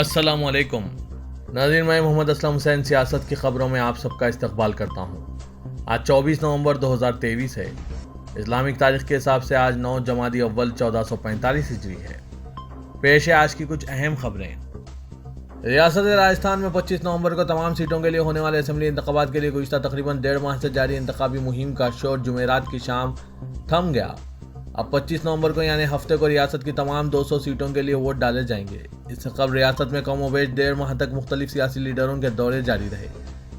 अस्सलामुअलैकुम नाज़रीन, मैं मोहम्मद असलम हुसैन सियासत की खबरों में आप सबका इस्तकबाल करता हूँ। आज 24 नवंबर 2023 है। इस्लामिक तारीख के हिसाब से आज 9 जमादी अव्वल 1445 हिजरी है। पेश है आज की कुछ अहम खबरें। रियासत राजस्थान में 25 नवंबर को तमाम सीटों के लिए होने वाले असेंबली इंतखाबात के लिए गुज़िश्ता तकरीबन 1.5 माह से जारी इंतखाबी मुहिम का शोर जुमेरात की शाम थम गया। अब 25 नवंबर को यानी हफ्ते को रियासत की तमाम 200 सीटों के लिए वोट डाले जाएंगे। इससे कबल रियासत में कमोबेश 1.5 माह तक मुख्तलिफ सियासी लीडरों के दौरे जारी रहे।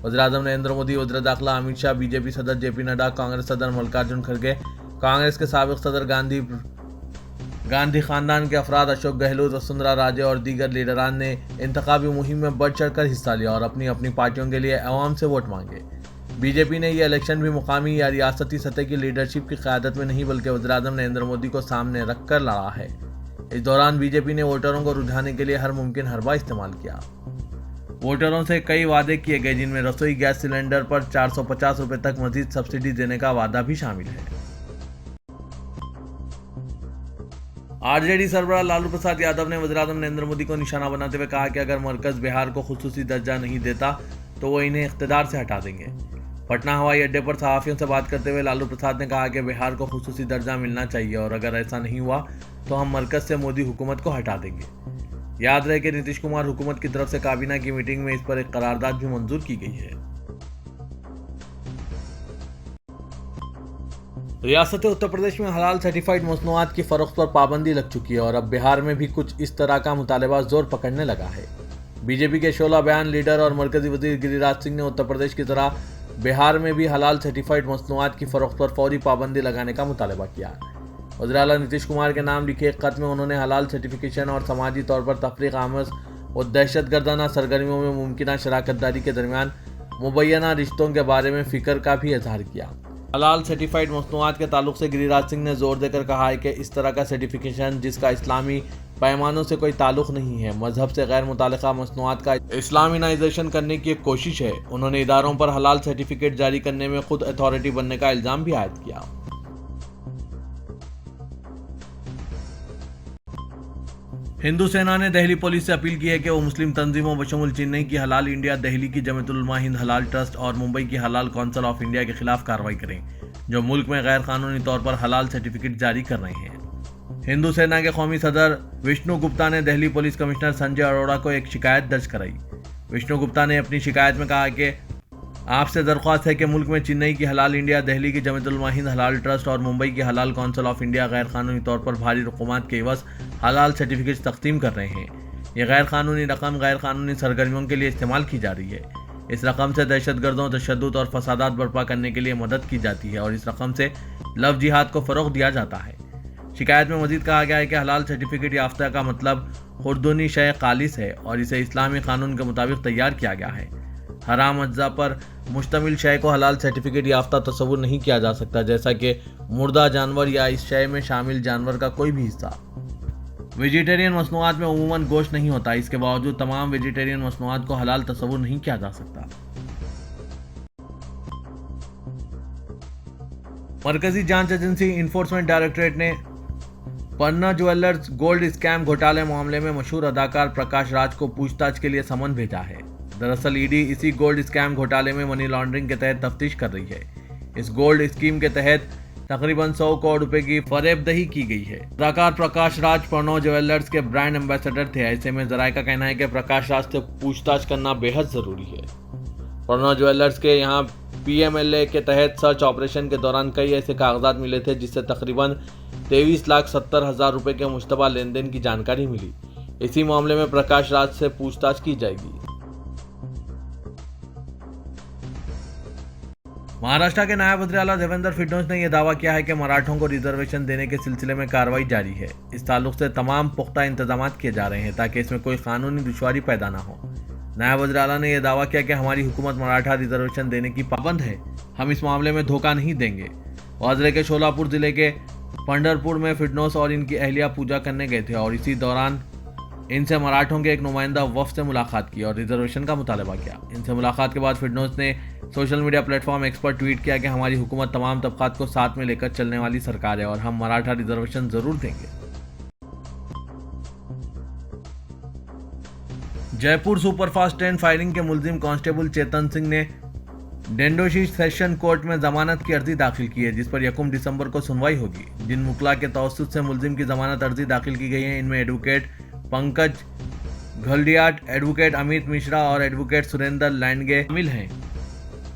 वज़ीर-ए-आज़म नरेंद्र मोदी, वज़ीर दाखिला अमित शाह, बीजेपी सदर जेपी नड्डा, कांग्रेस सदर मल्लिकार्जुन खड़गे, कांग्रेस के साबिक सदर गांधी खानदान के अफराद अशोक गहलोत, वसुंधरा राजे और दीगर लीडरान ने इंतखाबी मुहिम में बढ़ चढ़ कर हिस्सा लिया और अपनी अपनी पार्टियों के लिए अवाम से वोट मांगे। बीजेपी ने यह इलेक्शन भी मुकामी या रियासती सतह की लीडरशिप की क़यादत में नहीं बल्कि वज़ीर-ए-आज़म नरेंद्र मोदी को सामने रखकर लड़ा है। इस दौरान बीजेपी ने वोटरों को रुझाने के लिए हर मुमकिन हरबा इस्तेमाल किया। वोटरों से कई वादे किए गए, जिनमें रसोई गैस सिलेंडर पर 450 रुपये तक मजीद सब्सिडी देने का वादा भी शामिल है। आरजेडी सरबराह लालू प्रसाद यादव ने वज़ीर-ए-आज़म नरेंद्र मोदी को निशाना बनाते हुए कहा कि अगर मरकज बिहार को खुसूसी दर्जा नहीं देता तो वो इन्हें इख्तिदार से हटा देंगे। पटना हवाई अड्डे पर सहाफ़ियों से बात करते हुए लालू प्रसाद ने कहा कि बिहार को खुसूसी दर्जा मिलना चाहिए और अगर ऐसा नहीं हुआ तो हम मरकज से मोदी हुकूमत को हटा देंगे। याद रहे कि नीतीश कुमार हुकूमत की तरफ से काबीना की मीटिंग में इस पर एक करारदाद भी मंजूर की गई है। रियासत उत्तर प्रदेश में हलाल सर्टिफाइड मसनूआत की फरोख्त पर पाबंदी लग चुकी है और अब बिहार में भी कुछ इस तरह का मुतालबा जोर पकड़ने लगा है। बीजेपी के शोला बयान लीडर और मरकजी वजीर गिरिराज सिंह ने उत्तर प्रदेश की तरह बिहार में भी हलाल सर्टिफाइड मसनूआत की फरोख्त पर फौरी पाबंदी लगाने का मुतालबा किया। वज़ीर आला नीतीश कुमार के नाम लिखे एक खत में उन्होंने हलाल सर्टिफिकेशन और समाजी तौर पर तफरीक आमद और दहशतगर्दाना सरगर्मियों में मुमकिन शराकतदारी के दरमियान मुबैना रिश्तों के बारे में फिक्र का भी इजहार किया। हलाल सर्टिफाइड मसनूआत के ताल्लुक से गिरिराज सिंह ने जोर देकर कहा है कि इस तरह का सर्टिफिकेशन जिसका इस्लामी पैमानों से कोई ताल्लुक नहीं है, मजहब से गैर मुताल्लिका मसनूआत का इस्लामिनाइजेशन करने की एक कोशिश है। उन्होंने इदारों पर हलाल सर्टिफिकेट जारी करने में खुद अथॉरिटी बनने का इल्जाम भी आयद किया। हिंदू सेना ने दिल्ली पुलिस से अपील की है कि वो मुस्लिम तंजीमों बशमुल चेन्नई की हलाल इंडिया, दिल्ली की जमीयतुल उलमा हिंद हलाल ट्रस्ट और मुंबई की हलाल काउंसिल ऑफ इंडिया के खिलाफ कार्रवाई करें, जो मुल्क में गैर कानूनी तौर पर हलाल सर्टिफिकेट जारी कर रहे हैं। हिंदू सेना के कौमी सदर विष्णु गुप्ता ने दिल्ली पुलिस कमिश्नर संजय अरोड़ा को एक शिकायत दर्ज कराई। विष्णु गुप्ता ने अपनी शिकायत में कहा कि आपसे दरख्वास्त है कि मुल्क में चेन्नई की हलाल इंडिया, दिल्ली की जमीयतुल उलमा हिंद हलाल ट्रस्ट और मुंबई की हलाल काउंसिल ऑफ इंडिया गैर कानूनी तौर पर भारी रकूमात के एवज हलाल सर्टिफिकेट तकसीम कर रहे हैं। ये गैर कानूनी रकम गैर कानूनी सरगर्मियों के लिए इस्तेमाल की जा रही है। इस रकम से दहशतगर्दों, तशद्दुद और फसादात बर्पा करने के लिए मदद की जाती है और इस रकम से लव जिहाद को फ़रोग़ दिया जाता है। शिकायत में मजीद कहा गया है कि हलाल सर्टिफिकेट याफ्ता का मतलब खुर्दुनी शय खालिस है और इसे इस्लामी कानून के मुताबिक तैयार किया गया है। हराम अज्जा पर मुश्तमिल शय को हलाल सर्टिफिकेट याफ्ता तस्वुर नहीं किया जा सकता, जैसा कि मुर्दा जानवर या इस शय में शामिल जानवर का कोई भी हिस्सा। वेजिटेरियन मसनूआत में उमूमन गोश्त नहीं होता, इसके बावजूद तमाम वेजिटेरियन मसनूआत को हलाल तस्वुर नहीं किया जा सकता। मरकजी जांच एजेंसी इन्फोर्समेंट डायरेक्टरेट ने पन्ना ज्वेलर्स गोल्ड स्कैम घोटाले मामले में मशहूर अदाकार प्रकाश राज को पूछताछ के लिए समन भेजा है। दरअसल ईडी इसी गोल्ड स्कैम घोटाले में मनी लॉन्ड्रिंग के तहत तफ्तीश कर रही है। इस गोल्ड स्कीम के तहत तकरीबन 100 करोड़ रुपए की फरेबदही की गई है। अदाकार प्रकाश राज प्रणव ज्वेलर्स के ब्रांड एम्बेसडर थे। ऐसे में जराये का कहना है कि प्रकाश राज से पूछताछ करना बेहद जरूरी है। प्रणव ज्वेलर्स के यहाँ पीएमएलए के तहत सर्च ऑपरेशन के दौरान कई ऐसे कागजात मिले थे जिससे तकरीबन 23,70,000 रुपए के मुश्तबा लेन देन की जानकारी मिली। इसी मामले में प्रकाश राज से पूछताछ की जाएगी। महाराष्ट्र के नायब वज़ीर आला देवेंद्र फडणवीस ने यह दावा किया है कि मराठों को रिजर्वेशन देने के सिलसिले में कार्रवाई जारी है। इस ताल्लुक से तमाम पुख्ता इंतजाम किए जा रहे हैं ताकि इसमें कोई कानूनी दुश्वारी पैदा ना हो। नायब वज़ीर आला ने यह दावा किया कि हमारी हुकूमत मराठा रिजर्वेशन देने की पाबंद है, हम इस मामले में धोखा नहीं देंगे। वाजरे के शोलापुर जिले के पंढरपुर में फडणवीस और इनकी अहलिया पूजा करने गए थे और इसी दौरान इनसे मराठों के एक नुमाइंदा वफ़द से मुलाकात की और रिजर्वेशन का मुतालबा किया। इनसे मुलाकात के बाद फडणवीस ने सोशल मीडिया प्लेटफॉर्म एक्स पर ट्वीट किया कि हमारी हुकूमत तमाम तबकात को साथ में लेकर चलने वाली सरकार है और हम मराठा रिजर्वेशन जरूर देंगे। जयपुर सुपरफास्ट ट्रेन फायरिंग के मुलजिम कांस्टेबल चेतन सिंह ने डेंडोशी सेशन कोर्ट में जमानत की अर्जी दाखिल की है, जिस पर 1 दिसंबर को सुनवाई होगी। जिन मुकला के तवस्सुत से मुलजिम की जमानत अर्जी दाखिल की गई है, इनमें एडवोकेट पंकज घलडियाट, एडवोकेट अमित मिश्रा और एडवोकेट सुरेंद्र लैंडगे शामिल हैं।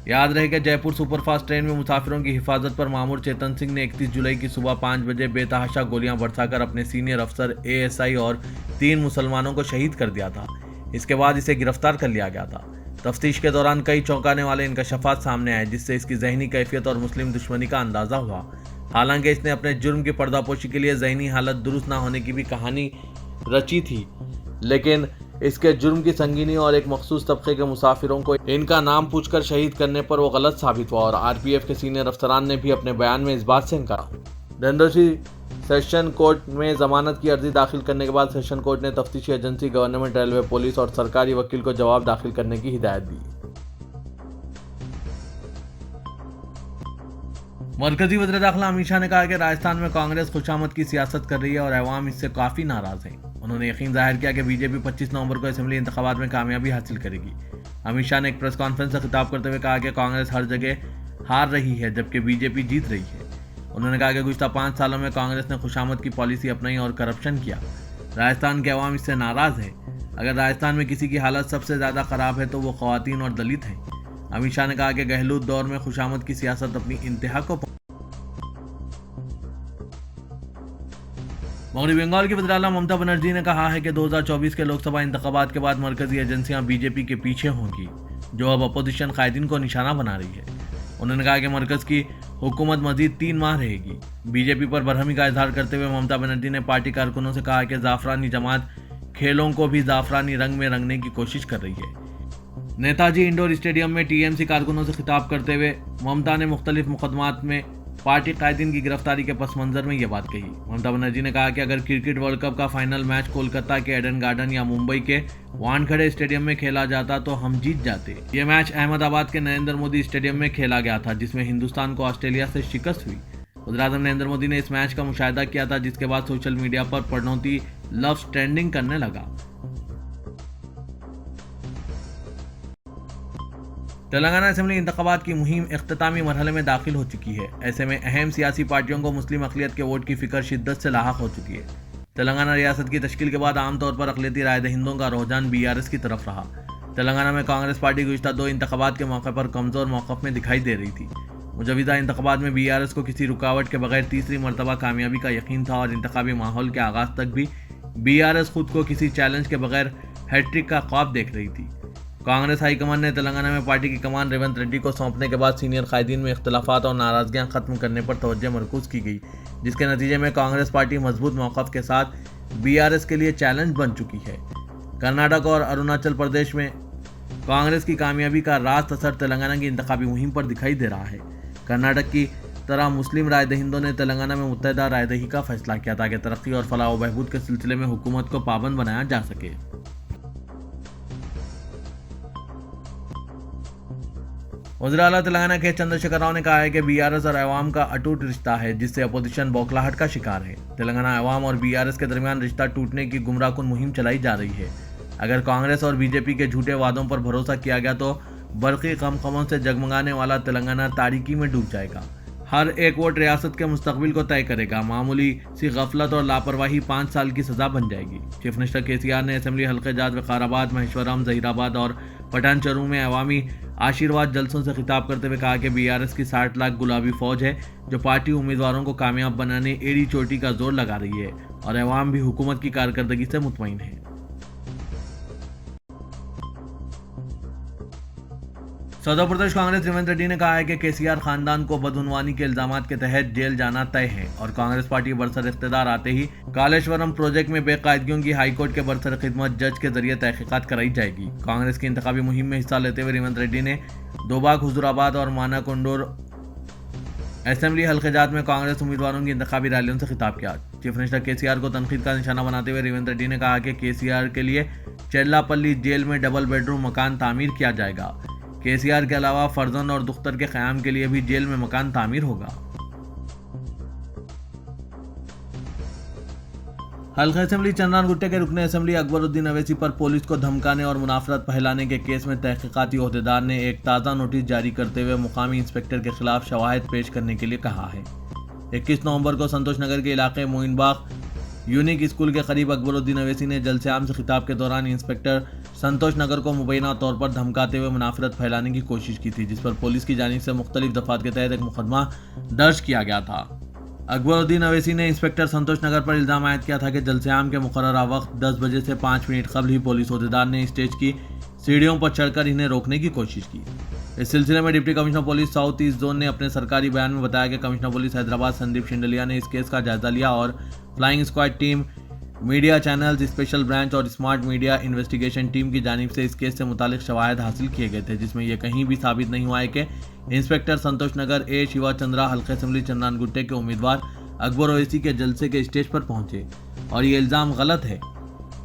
याद रहे कि जयपुर सुपरफास्ट ट्रेन में मुसाफिरों की हिफाजत पर मामूर चेतन सिंह ने 31 जुलाई की सुबह 5 बजे बेतहाशा गोलियां बरसाकर अपने सीनियर अफसर एएसआई और 3 मुसलमानों को शहीद कर दिया था। इसके बाद इसे गिरफ्तार कर लिया गया था। तफ्तीश के दौरान कई चौंकाने वाले इंकशाफात सामने आए, जिससे इसकी जहनी कैफियत और मुस्लिम दुश्मनी का अंदाजा हुआ। हालांकि इसने अपने जुर्म की पर्दापोशी के लिए जहनी हालत दुरुस्त न होने की भी कहानी रची थी, लेकिन इसके जुर्म की संगीनी और एक मखसूस तबके के मुसाफिरों को इनका नाम पूछकर शहीद करने पर वो गलत साबित हुआ और आरपीएफ के सीनियर अफसरान ने भी अपने बयान में इस बात से इनकार। डेंडोशी सेशन कोर्ट में जमानत की अर्जी दाखिल करने के बाद सेशन कोर्ट ने तफ्तीशी एजेंसी, गवर्नमेंट, रेलवे, पुलिस और सरकारी वकील को जवाब दाखिल करने की हिदायत दी। मरकजी वज़ीर दाखिला अमित शाह ने कहा कि राजस्थान में कांग्रेस खुशामद की सियासत कर रही है और अवाम इससे काफी नाराज है। उन्होंने यकीन जाहिर किया कि बीजेपी 25 नवंबर को असेंबली इंतखाबात में कामयाबी हासिल करेगी। अमित शाह ने एक प्रेस कॉन्फ्रेंस से खिताब करते हुए कहा कि कांग्रेस हर जगह हार रही है, जबकि बीजेपी जीत रही है। उन्होंने कहा कि गुज़श्ता 5 सालों में कांग्रेस ने खुशामद की पॉलिसी अपनाई और करप्शन किया। राजस्थान के अवाम इससे नाराज है। अगर राजस्थान में किसी की हालत सबसे ज्यादा खराब है तो वो खवातीन और दलित हैं। अमित शाह ने कहा कि गहलोत दौर में खुशामद की सियासत अपनी इंतहा को मगरबी बंगाल की वज़ीर आला ममता बनर्जी ने कहा है कि 2024 के लोकसभा इंतखाबात के बाद मरकजी एजेंसियां बीजेपी के पीछे होंगी, जो अब अपोजिशन कायदीन को निशाना बना रही है। उन्होंने कहा कि मरकज की हुकूमत मजीद 3 माह रहेगी। बीजेपी पर बरहमी का इजहार करते हुए ममता बनर्जी ने पार्टी कारकुनों से कहा कि जाफरानी जमात खेलों को भी जाफरानी रंग में रंगने की कोशिश कर रही है। नेताजी इंडोर स्टेडियम में टीएमसी कारकुनों से खिताब करते हुए ममता ने मुख्तलिफ मुकदमात में पार्टी कायदीन की गिरफ्तारी के पस मंजर में यह बात कही। ममता बनर्जी ने कहा कि अगर क्रिकेट वर्ल्ड कप का फाइनल मैच कोलकाता के एडन गार्डन या मुंबई के वानखेड़े स्टेडियम में खेला जाता तो हम जीत जाते। यह मैच अहमदाबाद के नरेंद्र मोदी स्टेडियम में खेला गया था, जिसमें हिंदुस्तान को ऑस्ट्रेलिया से शिकस्त हुई। वज़ीर-ए-आज़म नरेंद्र मोदी ने इस मैच का मुशाहिदा किया था, जिसके बाद सोशल मीडिया पर पड़ोती लफ्ज ट्रेंडिंग करने लगा। तेलंगाना असेंबली इंतखाबात की मुहिम इख्तितामी मरहले में दाखिल हो चुकी है। ऐसे में अहम सियासी पार्टियों को मुस्लिम अक़लियत के वोट की फिक्र शिद्दत से लाहक हो चुकी है। तेलंगाना रियासत की तश्कील के बाद आमतौर पर अक़लियती राय दहिंदों का रुझान बीआरएस की तरफ रहा। तेलंगाना में कांग्रेस पार्टी गुज़श्ता 2 इंतखाबात के मौके पर कमज़ोर मौक़िफ़ में दिखाई दे रही थी। मुजवज़ा इंतखाबात में बीआरएस को किसी रुकावट के बगैर तीसरी मरतबा कामयाबी का यकीन था और इंतखाबी माहौल के आगाज़ तक भी बीआरएस खुद को किसी चैलेंज के बगैर हैट्रिक का ख्वाब देख रही थी। कांग्रेस हाईकमान ने तेलंगाना में पार्टी की कमान रेवंत रेड्डी को सौंपने के बाद सीनियर कायदीन में इख्तलाफात और नाराजगियां खत्म करने पर तवज्जो मरकूज की गई, जिसके नतीजे में कांग्रेस पार्टी मजबूत मौक़िफ़ के साथ बीआरएस के लिए चैलेंज बन चुकी है। कर्नाटक और अरुणाचल प्रदेश में कांग्रेस की कामयाबी का रास्त असर तेलंगाना की इंतखाबी मुहिम पर दिखाई दे रहा है। कर्नाटक की तरह मुस्लिम राय दहिंदों ने तेलंगाना में मुत्तहिदा रायदही का फैसला किया ताकि तरक्की और फलाह व बहबूद के सिलसिले में हुकूमत को पाबंद बनाया जा सके। वज़ीर आला तेलंगाना के चंद्रशेखर राव ने कहा है कि बीआरएस और अवाम का अटूट रिश्ता है, जिससे अपोजिशन बौखलाहट का शिकार है। तेलंगाना अवाम और बीआरएस के दरमियान रिश्ता टूटने की गुमराहकुन मुहिम चलाई जा रही है। अगर कांग्रेस और बीजेपी के झूठे वादों पर भरोसा किया गया तो बरक़ी खमखमों से जगमगाने वाला तेलंगाना तारीकी में डूब जाएगा। हर एक वोट रियासत के मुस्तकबिल को तय करेगा। मामूली सी गफलत और लापरवाही 5 साल की सजा बन जाएगी। चीफ मिनिस्टर केसीआर ने असेंबली हल्के जात विकाराबाद, महेश्वरम, जहीराबाद और पठानचरू में अवामी आशीर्वाद जलसों से खिताब करते हुए कहा कि बीआरएस की 60 लाख गुलाबी फौज है, जो पार्टी उम्मीदवारों को कामयाब बनाने एड़ी चोटी का जोर लगा रही है और अवाम भी हुकूमत की कारकर्दगी से मुतमईन है। सदर प्रदेश कांग्रेस रेवंत रेड्डी ने कहा है कि केसीआर खानदान को बदउनवानी के इल्जामात के तहत जेल जाना तय है और कांग्रेस पार्टी बरसर इख्तिदार आते ही कालेश्वरम प्रोजेक्ट में बेकायदगियों की हाईकोर्ट के बरसर खिदमत जज के जरिए तहकीकात कराई जाएगी। कांग्रेस की इंतखाबी मुहिम में हिस्सा लेते हुए रेवंत रेड्डी ने दोबाग, हुजूराबाद और मानाकोंडोर असेंबली हल्केजात में कांग्रेस उम्मीदवारों की इंतखाबी रैलियों से खिताब किया। चीफ मिनिस्टर केसीआर को तनकीद का निशाना बनाते हुए रेवंत रेड्डी ने कहा कि केसीआर के लिए चेल्लापल्ली जेल में डबल बेडरूम मकान तामीर किया जाएगा। केसीआर के अलावा फर्जंद और दुख्तर के क़याम के लिए भी जेल में मकान तामीर होगा। हल्का असेंबली चंद्रान गुट्टे के रुकने असेंबली अकबरुद्दीन अवैसी पर पुलिस को धमकाने और मुनाफरत फैलाने के केस में तहकीकाती ओहदेदार ने एक ताज़ा नोटिस जारी करते हुए मुकामी इंस्पेक्टर के खिलाफ शवाहिद पेश करने के लिए कहा है। 21 नवंबर को संतोष नगर के इलाके मोइनबाग यूनिक स्कूल के करीब अकबरुद्दीन अवैसी ने जलसे-आम से खिताब के दौरान इंस्पेक्टर संतोष नगर को मुबैना तौर पर धमकाते हुए मुनाफरत फैलाने की कोशिश की थी, जिस पर पुलिस की जानिब से मुख्तलिफ दफात के तहत एक मुकदमा दर्ज किया गया था। अकबरुद्दीन अवैसी ने इंस्पेक्टर संतोष नगर पर इल्जाम आयद किया था कि जलसे-आम के मुकर्ररा वक्त 10 बजे से 5 मिनट कबल ही पुलिस ओहदेदार ने स्टेज की सीढ़ियों पर चढ़कर इन्हें रोकने की कोशिश की। इस सिलसिले में deputy commissioner police south east zone ने अपने सरकारी बयान में बताया कि कमिश्नर पुलिस हैदराबाद संदीप शिंडलिया ने इस केस का जायजा लिया और flying squad team, media channels, special branch और स्मार्ट मीडिया इन्वेस्टिगेशन टीम की जानिब से इस केस से मुतालिक शवाहिद हासिल किए गए थे, जिसमें यह कहीं भी साबित नहीं हुआ है कि इंस्पेक्टर संतोष नगर ए शिवा चंद्रा हल्का असेंबली चंद्रान गुट्टे के उम्मीदवार अकबर ओवैसी के जलसे के स्टेज पर पहुंचे और ये इल्ज़ाम गलत है।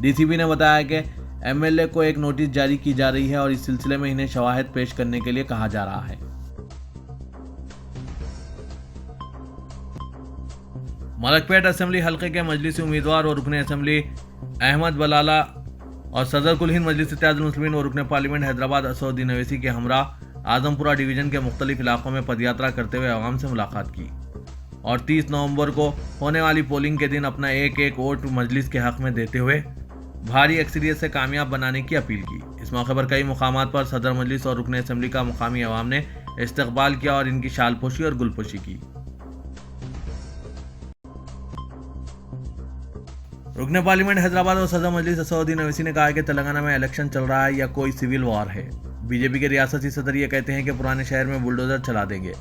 डीसीपी ने बताया कि एमएलए को एक नोटिस जारी की जा रही है और इस सिलसिले में इन्हें शवाहिद पेश करने के लिए कहा जा रहा है। मलकपेट असेंबली हल्के के मजलिसी उम्मीदवार और रुकने असेंबली अहमद बलाला और सदर कुल हिंद मजलिस इत्तेहादुल मुस्लिमीन और रुकने पार्लियामेंट हैदराबाद असदुद्दीन अवैसी के हमरा आजमपुरा डिवीजन के मुख्तलिफ इलाकों में पदयात्रा करते हुए आवाम से मुलाकात की और 30 नवंबर को होने वाली पोलिंग के दिन अपना एक वोट मजलिस के हक में देते हुए भारी अक्सरियत से कामयाब बनाने की अपील की। इस मौके पर कई मुकामात पर सदर मजलिस और रुकने असेंबली का मुकामी अवाम ने इस्तकबाल किया और इनकी शालपोशी और गुलपोशी की। रुकने पार्लियामेंट हैदराबाद और सदर मजलिस असदुद्दीन अवैसी ने कहा है कि तेलंगाना में इलेक्शन चल रहा है या कोई सिविल वॉर है। बीजेपी के रियासती सदर ये कहते हैं कि पुराने शहर में बुलडोजर चला देंगे।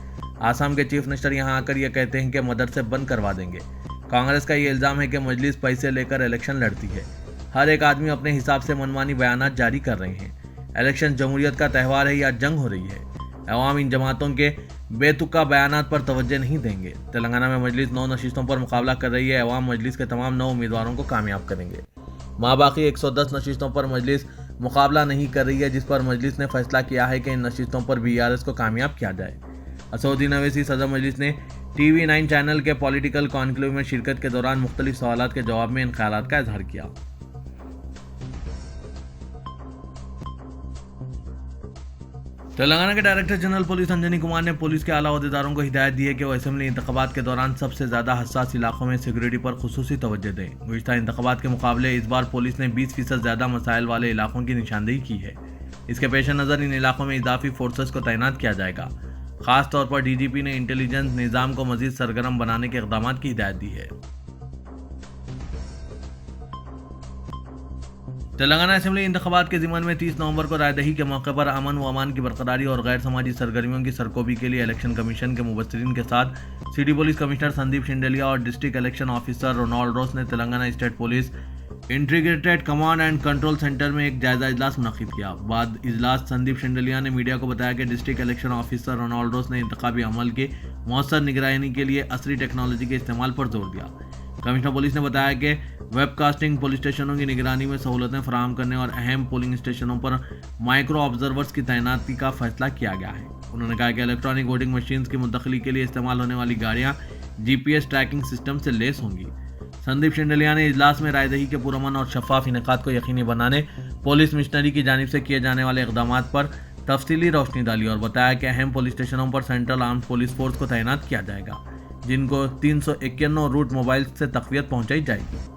आसाम के चीफ मिनिस्टर यहां आकर ये कहते हैं कि मदरसे बंद करवा देंगे। कांग्रेस का ये इल्जाम है कि मजलिस पैसे लेकर इलेक्शन लड़ती है। हर एक आदमी अपने हिसाब से मनमानी बयानात जारी कर रहे हैं। इलेक्शन जमहूरियत का त्यौहार है या जंग हो रही है। अवाम इन जमातों के बेतुका बयानात पर तवज्जो नहीं देंगे। तेलंगाना में मजलिस 9 नशिस्तों पर मुकाबला कर रही है। अवाम मजलिस के तमाम 9 उम्मीदवारों को कामयाब करेंगे। बाकी 110 नशिस्तों पर मजलिस मुकाबला नहीं कर रही है, जिस पर मजलिस ने फैसला किया है कि इन नशिस्तों पर बीआरएस को कामयाब किया जाए। असदुद्दीन अवैसी सदर मजलिस ने TV9 चैनल के पॉलिटिकल कॉन्क्लेव में शिरकत के दौरान मुख्तलिफ सवालात के जवाब में इन ख्यालात का इजहार किया। तेलंगाना के director general police Anjani Kumar ने पुलिस के आला ओहदेदारों को हिदायत दी है कि वो असेंबली इंतखाबात के दौरान सबसे ज्यादा हसास इलाकों में सिक्योरिटी पर खुसूसी तवज्जो दें। गुज़िश्ता इंतखाबात के मुकाबले इस बार पुलिस ने 20% ज्यादा मसाइल वाले इलाकों की निशानदेही की है। इसके पेश नज़र इन इलाकों में इजाफी फोर्सेस को तैनात किया जाएगा। खास तौर पर डीजीपी ने इंटेलिजेंस निज़ाम को मजीद सरगर्म बनाने के इक़दामात की हिदायत दी है। तेलंगाना असेंबली इंतखाबात के ज़िम्मन में 30 नवंबर को रायदही के मौके पर अमन व अमान की बरकरारी और गैर समाजी सरगर्मियों की सरकोबी के लिए इलेक्शन कमीशन के मुबस्सिरीन के साथ सिटी पुलिस कमिश्नर संदीप शिंडेलिया और डिस्ट्रिक्ट इलेक्शन ऑफिसर रोनाल्ड रोस ने Telangana state police integrated command and control centre में एक जायजा इजलास मुनक्किद किया। बाद इजलास संदीप शिंडेलिया ने मीडिया को बताया कि डिस्ट्रिक्ट इलेक्शन ऑफिसर रोनाल्ड रोस ने इंतखाबी अमल के मौसर निगरानी के लिए असली टेक्नोलॉजी के इस्तेमाल पर जोर दिया। कमिश्नर पुलिस ने बताया कि वेबकास्टिंग, पुलिस स्टेशनों की निगरानी में सहूलतें फराहम करने और अहम पोलिंग स्टेशनों पर माइक्रो ऑब्जर्वर्स की तैनाती का फैसला किया गया है। उन्होंने कहा कि इलेक्ट्रॉनिक वोटिंग मशीन्स की मुंतकली के लिए इस्तेमाल होने वाली गाड़ियां GPS ट्रैकिंग सिस्टम से लेस होंगी। संदीप शिंडेलिया ने इजलास में रायदही के पुरअमन और शफाफ इनेकाद को यकीनी बनाने पुलिस मिशनरी की जानिब से किए जाने वाले इक़दामात पर तफसीली रोशनी डाली और बताया कि अहम पुलिस स्टेशनों पर सेंट्रल आर्म्ड पुलिस फोर्स को तैनात किया जाएगा, जिनको 351 रूट मोबाइल से तक़वियत पहुंचाई जाएगी।